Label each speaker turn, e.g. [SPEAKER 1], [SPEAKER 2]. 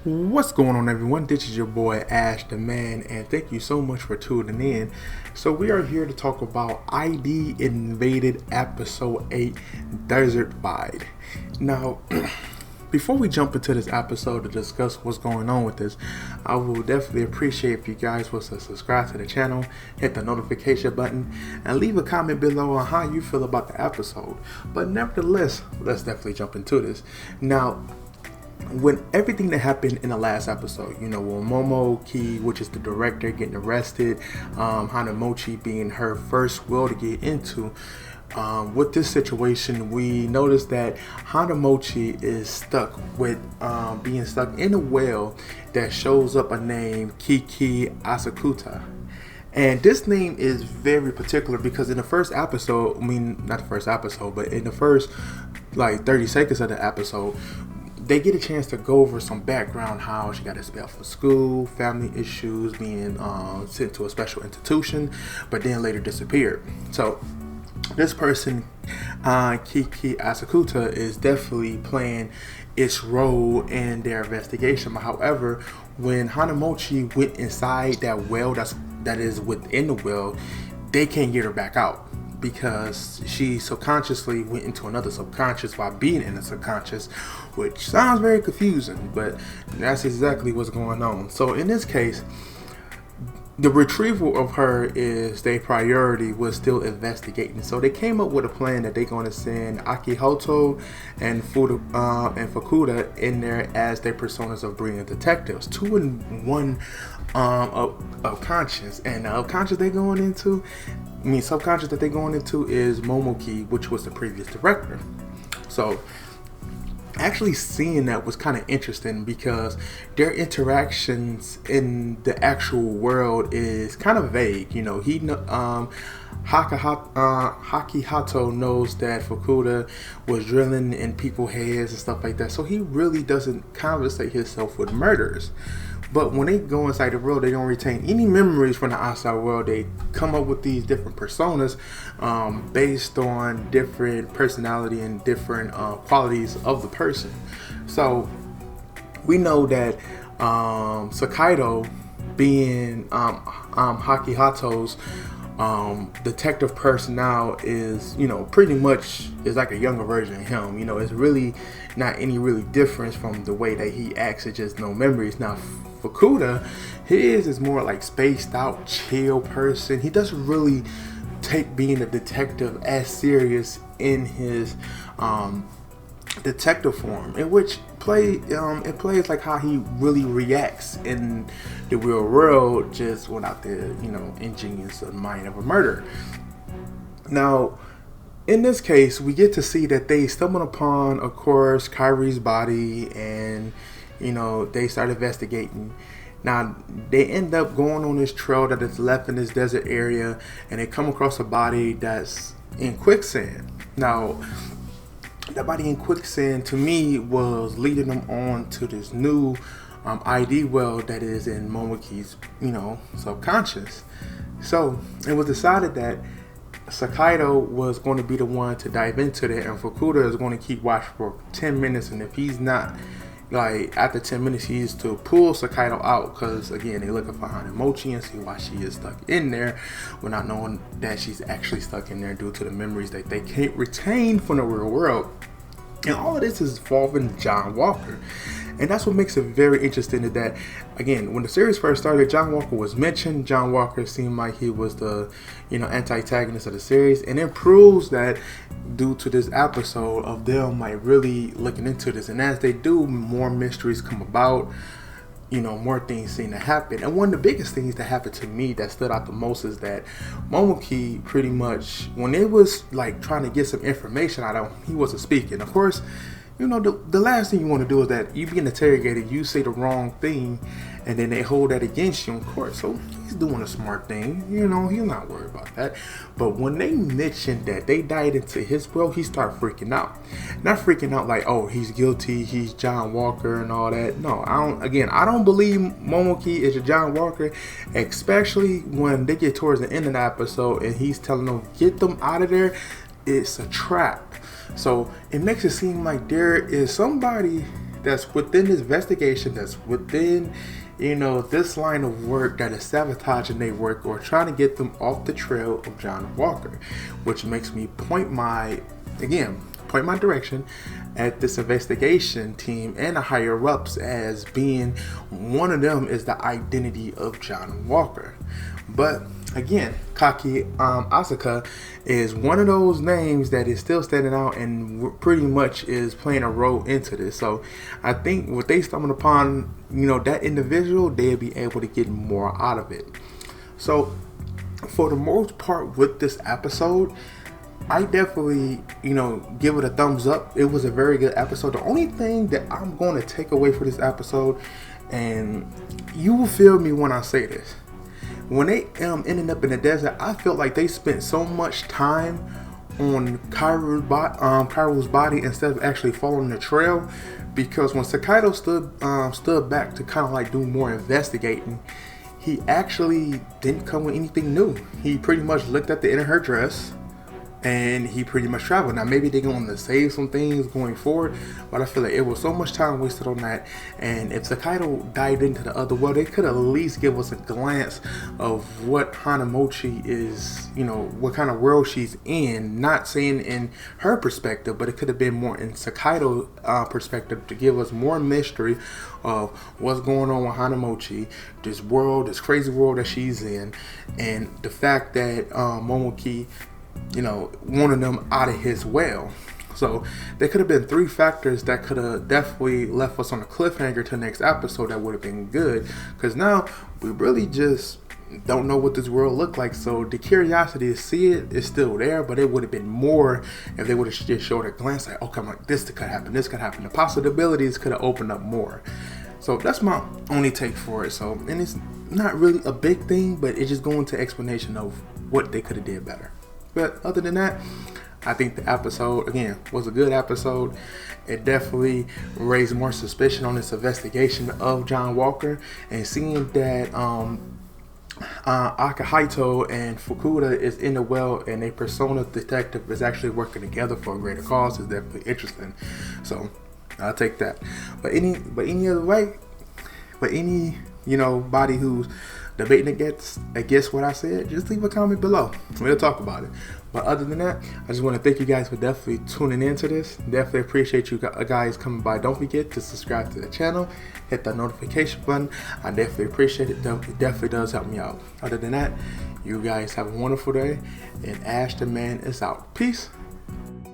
[SPEAKER 1] What's going on, everyone? This is your boy AshTheMan, and thank you so much for tuning in. So we are here to talk about ID Invaded Episode 8, Desertified. Now, before we jump into this episode to discuss what's going on with this, I will definitely appreciate if you guys was to subscribe to the channel, hit the notification button, and leave a comment below on how you feel about the episode. But nevertheless, let's definitely jump into this. Now, when everything that happened in the last episode, when Momoki, which is the director, getting arrested, Hanamochi being her first will to get into, with this situation, we noticed that Hanamochi is stuck with being stuck in a well that shows up a name, Kiki Asakuta. And this name is very particular because in the first episode, not the first episode, but in the first 30 seconds of the episode, they get a chance to go over some background, how she got expelled from school, family issues, being sent to a special institution, but then later disappeared. So this person, Kiki Asakuta, is definitely playing its role in their investigation. But however, when Hanamochi went inside that well that is within the well, they can't get her back out, because she subconsciously went into another subconscious while being in a subconscious, which sounds very confusing, but that's exactly what's going on. So in this case, the retrieval of her is their priority, was still investigating. So they came up with a plan that they're going to send Akihoto and Fukuda in there as their personas of brilliant detectives, 2 in 1 of conscious. And the subconscious that they're going into is Momoki, which was the previous director. So actually seeing that was kind of interesting, because their interactions in the actual world is kind of vague. Hakihato knows that Fukuda was drilling in people's heads and stuff like that, so he really doesn't conversate himself with murderers. But when they go inside the world, they don't retain any memories from the outside world. They come up with these different personas based on different personality and different qualities of the person. So we know that Sakaido, being Hakihato's detective personnel, is pretty much is like a younger version of him. It's really not any really difference from the way that he acts. It's just no memories. Now Fukuda, his is more like spaced out, chill person. He doesn't really take being a detective as serious in his detective form, in which it plays like how he really reacts in the real world, just without the ingenious mind of a murderer. Now, in this case, we get to see that they stumble upon, of course, Kyrie's body, and they start investigating. Now they end up going on this trail that is left in this desert area, and they come across a body that's in quicksand. Now that body in quicksand, to me, was leading them on to this new ID well that is in Momoki's subconscious. So it was decided that Sakaido was going to be the one to dive into that, and Fukuda is going to keep watch for 10 minutes, and if he's not, after 10 minutes, he is to pull Sakaido out, because again, they're looking for Hanamochi and see why she is stuck in there, without knowing that she's actually stuck in there due to the memories that they can't retain from the real world. And all of this is involving John Walker. And that's what makes it very interesting, is that, again, when the series first started, John Walker was mentioned. John Walker seemed like he was the, antagonist of the series. And it proves that due to this episode of them, really looking into this. And as they do, more mysteries come about. More things seem to happen. And one of the biggest things that happened to me that stood out the most is that Momoki, pretty much, when it was trying to get some information out of him, he wasn't speaking. Of course, the last thing you want to do is that you being interrogated, you say the wrong thing, and then they hold that against you in court. So he's doing a smart thing, he's not worried about that. But when they mentioned that they died into his will, he started freaking out. Not freaking out like, oh, he's guilty, he's John Walker and all that. No, I don't believe Momoki is a John Walker, especially when they get towards the end of the episode and he's telling them, get them out of there. It's a trap. So it makes it seem like there is somebody that's within this investigation, that's within, you know, this line of work that is sabotaging their work or trying to get them off the trail of John Walker, which makes me point my direction at this investigation team and the higher ups as being one of them is the identity of John Walker. But again, Kaki Asuka is one of those names that is still standing out and pretty much is playing a role into this. So I think what they stumbled upon, you know, that individual, they'll be able to get more out of it. So for the most part with this episode, I definitely, you know, give it a thumbs up. It was a very good episode. The only thing that I'm going to take away for this episode, and you will feel me when I say this, when they ended up in the desert, I felt like they spent so much time on Kairu's body instead of actually following the trail. Because when Sakaido stood back to kind of like do more investigating, he actually didn't come with anything new. He pretty much looked at the end of her dress, and he pretty much traveled. Now maybe they're going to save some things going forward, but I feel like it was so much time wasted on that. And if Sakaido dived into the other world, they could at least give us a glance of what Hanamochi is, you know, what kind of world she's in. Not saying in her perspective, but it could have been more in Sakaido's perspective to give us more mystery of what's going on with Hanamochi, this world, this crazy world that she's in, and the fact that Momoki, you know, wanted them out of his well. So there could have been 3 factors that could have definitely left us on a cliffhanger to the next episode that would have been good, because now we really just don't know what this world looked like. So the curiosity to see it is still there, but it would have been more if they would have just showed a glance like, okay, like this could happen, this could happen. The possibilities could have opened up more. So that's my only take for it. So, and it's not really a big thing, but it's just going to explanation of what they could have did better. But other than that, I think the episode, again, was a good episode. It definitely raised more suspicion on this investigation of John Walker, and seeing that Akihito and Fukuda is in the well and a persona detective is actually working together for a greater cause is definitely interesting. So I'll take that. But any other way, but any, you know, body who's debating against what I said, just leave a comment below. We'll talk about it. But other than that, I just want to thank you guys for definitely tuning into this. Definitely appreciate you guys coming by. Don't forget to subscribe to the channel, hit that notification button. I definitely appreciate it. It definitely does help me out. Other than that, you guys have a wonderful day, and AshTheMan is out. Peace.